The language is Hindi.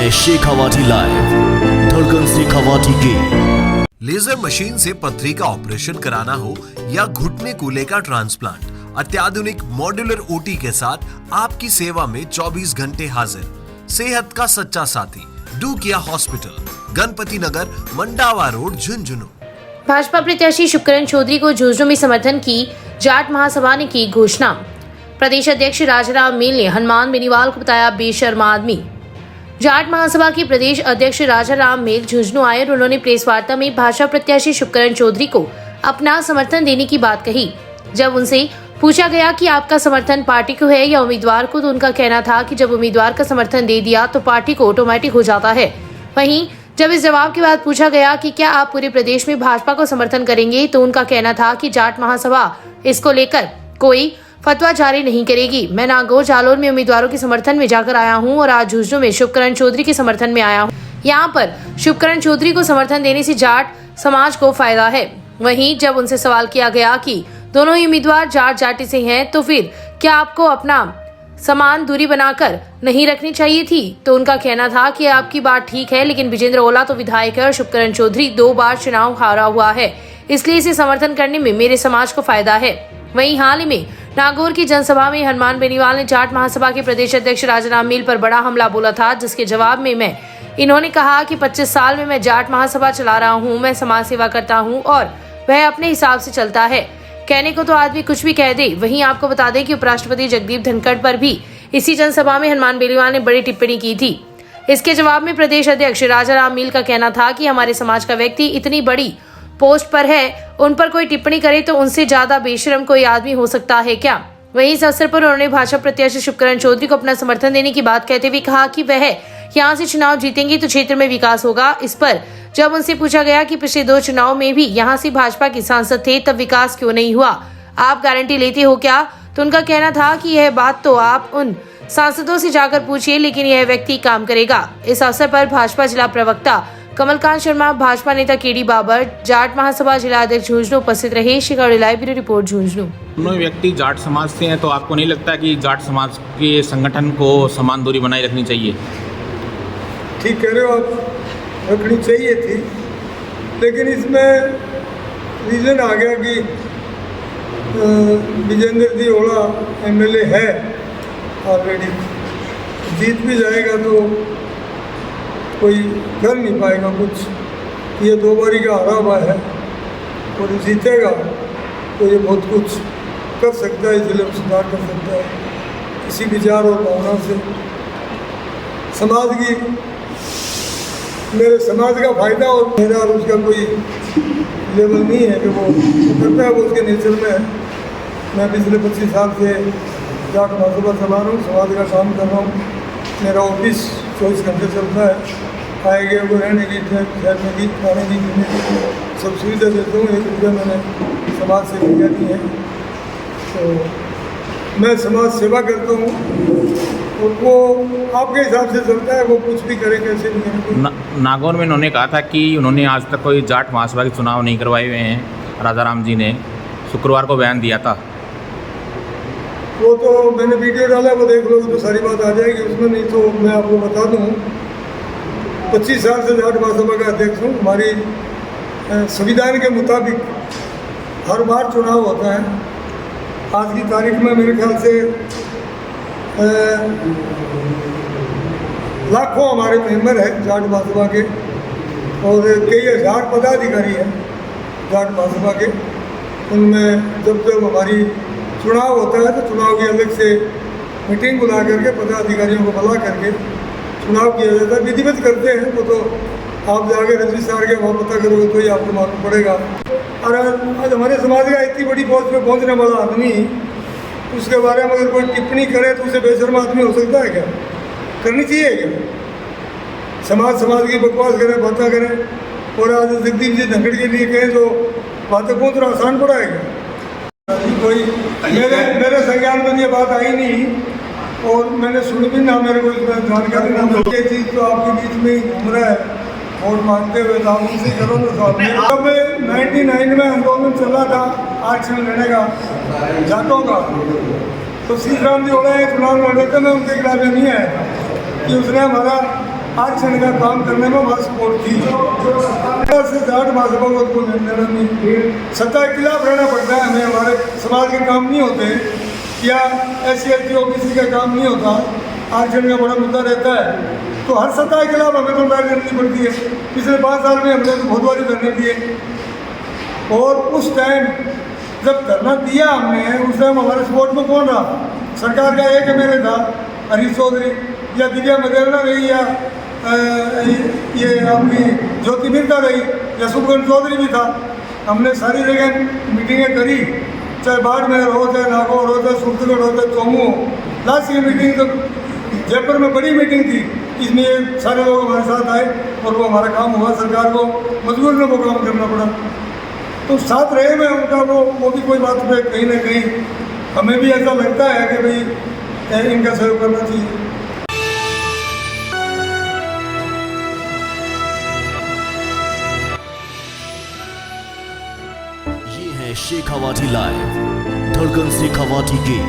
है शेखावाटी लाइव, धड़कन शेखावाटी की। लेजर मशीन से पथरी का ऑपरेशन कराना हो या घुटने कूल्हे का ट्रांसप्लांट, अत्याधुनिक मॉड्यूलर ओटी के साथ आपकी सेवा में 24 घंटे हाजिर। सेहत का सच्चा साथी डू किया हॉस्पिटल, गणपति नगर, मंडावा रोड, झुंझुनू। भाजपा प्रत्याशी शुभकरण चौधरी को झुंझुनू में समर्थन की जाट महासभा ने की घोषणा। प्रदेश अध्यक्ष राजाराम मील ने हनुमान बेनीवाल को बताया बेशर्म आदमी। जाट महासभा के प्रदेश अध्यक्ष राजाराम मील झुंझुनू आए और उन्होंने प्रेस वार्ता में भाजपा प्रत्याशी शुभकरण चौधरी को अपना समर्थन देने की बात कही। जब उनसे पूछा गया कि आपका समर्थन पार्टी को है या उम्मीदवार को, तो उनका कहना था कि जब उम्मीदवार का समर्थन दे दिया तो पार्टी को ऑटोमेटिक हो जाता है। वहीं जब इस जवाब के बाद पूछा गया कि क्या आप पूरे प्रदेश में भाजपा को समर्थन करेंगे, तो उनका कहना था कि जाट महासभा इसको लेकर कोई फतवा जारी नहीं करेगी। मैं नागौर जालोर में उम्मीदवारों के समर्थन में जाकर आया हूं और आज झुंझुनू में शुभकरण चौधरी के समर्थन में आया हूं। यहां पर शुभकरण चौधरी को समर्थन देने से जाट समाज को फायदा है। वहीं जब उनसे सवाल किया गया कि दोनों ही उम्मीदवार जाट जाति से हैं, तो फिर क्या आपको अपना समान दूरी बनाकर नहीं रखनी चाहिए थी, तो उनका कहना था कि आपकी बात ठीक है, लेकिन विजेंद्र ओला तो विधायक है और शुभकरण चौधरी 2 बार चुनाव हारा हुआ है, इसलिए इसे समर्थन करने में मेरे समाज को फायदा है। वहीं हाल ही में नागौर की जनसभा में हनुमान बेनीवाल ने जाट महासभा के प्रदेश अध्यक्ष राजाराम मील पर बड़ा हमला बोला था, जिसके जवाब में इन्होंने कहा कि 25 साल में मैं जाट महासभा चला रहा हूं, मैं समाज सेवा करता हूं और वह अपने हिसाब से चलता है। कहने को तो आदमी कुछ भी कह दे। वहीं आपको बता दें कि उपराष्ट्रपति जगदीप धनखड़ पर भी इसी जनसभा में हनुमान बेनीवाल ने बड़ी टिप्पणी की थी। इसके जवाब में प्रदेश अध्यक्ष राजाराम मील का कहना था कि हमारे समाज का व्यक्ति इतनी बड़ी पोस्ट पर है, उन पर कोई टिप्पणी करे तो उनसे ज्यादा बेशर्म कोई आदमी हो सकता है क्या। वहीं इस अवसर पर उन्होंने भाजपा प्रत्याशी शुभकरण चौधरी को अपना समर्थन देने की बात कहते हुए कहा कि वह यहाँ से चुनाव जीतेंगे तो क्षेत्र में विकास होगा। इस पर जब उनसे पूछा गया कि पिछले 2 चुनाव में भी यहाँ से भाजपा के सांसद थे, तब विकास क्यों नहीं हुआ, आप गारंटी लेते हो क्या, तो उनका कहना था कि यह बात तो आप उन सांसदों से जाकर पूछिए, लेकिन यह व्यक्ति काम करेगा। इस अवसर पर भाजपा जिला प्रवक्ता कमलकांत शर्मा, भाजपा नेता केडी बाबर, जाट महासभा जिला अध्यक्ष झुंझुनू उपस्थित रहे। Shekhawati live bureau report Jhunjhunu. दोनों व्यक्ति जाट समाज से हैं, तो आपको नहीं लगता कि जाट समाज के संगठन को समान दूरी बनाए रखनी चाहिए? ठीक कह रहे हो आप, रखनी चाहिए थी, लेकिन इसमें रीज़न आ गया कि विजेंद्र जी ओला एमएलए है ऑलरेडी, जीत भी जाएगा तो कोई कर नहीं पाएगा कुछ। ये 2 बारी का हारा हुआ है और जीतेगा तो ये बहुत कुछ कर सकता है, जिले में सुधार कर सकता है। इसी विचार और भावना से समाज की, मेरे समाज का फायदा और मेरा और उसका कोई लेवल नहीं है कि वो करता है, वो उसके नेचर में है। मैं पिछले 25 साल से जाट महासभा चला रहा हूँ, समाज का काम कर रहा हूँ। मेरा ऑफिस 24 घंटे चलता है, आए गए को रहने की, ठहरने की, खाने की, पीने की सब सुविधा देता हूँ। 1 रुपया मैंने समाज से लिया नहीं है, तो मैं समाज सेवा करता हूँ और वो आपके हिसाब से चलता है, वो कुछ भी करे, कैसे भी करे। नागौर में उन्होंने कहा था कि उन्होंने आज तक कोई जाट महासभा के चुनाव नहीं करवाए हुए हैं। राजाराम जी ने शुक्रवार को बयान दिया था। वो तो मैंने वीडियो डाला, वो देख लो तो सारी बात आ जाएगी उसमें। नहीं तो मैं आपको बता दूँ, 25 साल से जाट महासभा का अध्यक्ष हूँ। हमारी संविधान के मुताबिक हर बार चुनाव होता है। आज की तारीख में मेरे ख्याल से लाखों हमारे मेंबर हैं जाट महासभा के और कई हज़ार पदाधिकारी हैं जाट महासभा के। उनमें जब हमारी चुनाव होता है तो चुनाव की अलग से मीटिंग बुला करके पदाधिकारियों को बुला करके चुनाव किया जाता है, विधिवत करते हैं। वो तो आप जाके रजिस्ट्रार के वहाँ पता करोगे तो ही आपको मालूम पड़ेगा। और आज हमारे समाज का इतनी बड़ी पोस्ट पे पहुँचने वाला आदमी, उसके बारे में अगर कोई टिप्पणी करे तो उसे बेशर्म आदमी हो सकता है क्या? करनी चाहिए क्या? समाज की बकवास करें, बातें करें और आज जगदीप जी धनखड़ के लिए कहें तो बातें कौन तो आसान पड़ा है क्या? कोई मेरे संज्ञान में ये बात आई नहीं और मैंने सुन भी ना, मेरे को इसमें जानकारी ना। ये चीज़ तो आपके बीच में ही घूम रहा है वोट मांगते हुए, तो आप उनसे करो ना सवाल। जब 99 में आंदोलन चला था आरक्षण लेने का जाटों का, तो सीताराम जी ओला चुनाव लड़ रहे थे, मैं उनके खिलाफ नहीं आया था कि उसने हमारा आरक्षण का काम करने में हमारी सपोर्ट थी। से जाट महासभा को उनको लेना नहीं, सत्ता के खिलाफ रहना पड़ता है हमें। हमारे समाज के काम नहीं होते या SC/ST OBC का काम नहीं होता, आरक्षण का बड़ा मुद्दा रहता है, तो हर सत्ता के खिलाफ हमें तो लड़ाई लड़नी पड़ती है। पिछले 5 साल में हमने तो बहुत बारी धरने दिए, और उस टाइम जब धरना दिया हमने, उस टाइम हमारे सपोर्ट में कौन रहा? सरकार का एक MLA था हरीश चौधरी, या दिव्या मदेवना रही, या ये आपकी ज्योति मिर्दा रही, या सुखगन चौधरी भी था। हमने सारी जगह मीटिंगें करी, चाहे बाड़मेर हो, चाहे नागौर हो, चाहे सुरतगढ़ हो, चाहे चौमू हो। लास्ट की मीटिंग तो जयपुर में बड़ी मीटिंग थी, इसमें सारे लोग हमारे साथ आए और वो हमारा काम हुआ। सरकार को मजबूर में वो काम करना पड़ा, तो साथ रहे में उनका वो भी कोई बात पे कहीं ना कहीं हमें भी ऐसा लगता है कि भाई इनका सहयोग करना चाहिए। ये है शेखावाटी लाइव, धड़कन शेखावाटी की।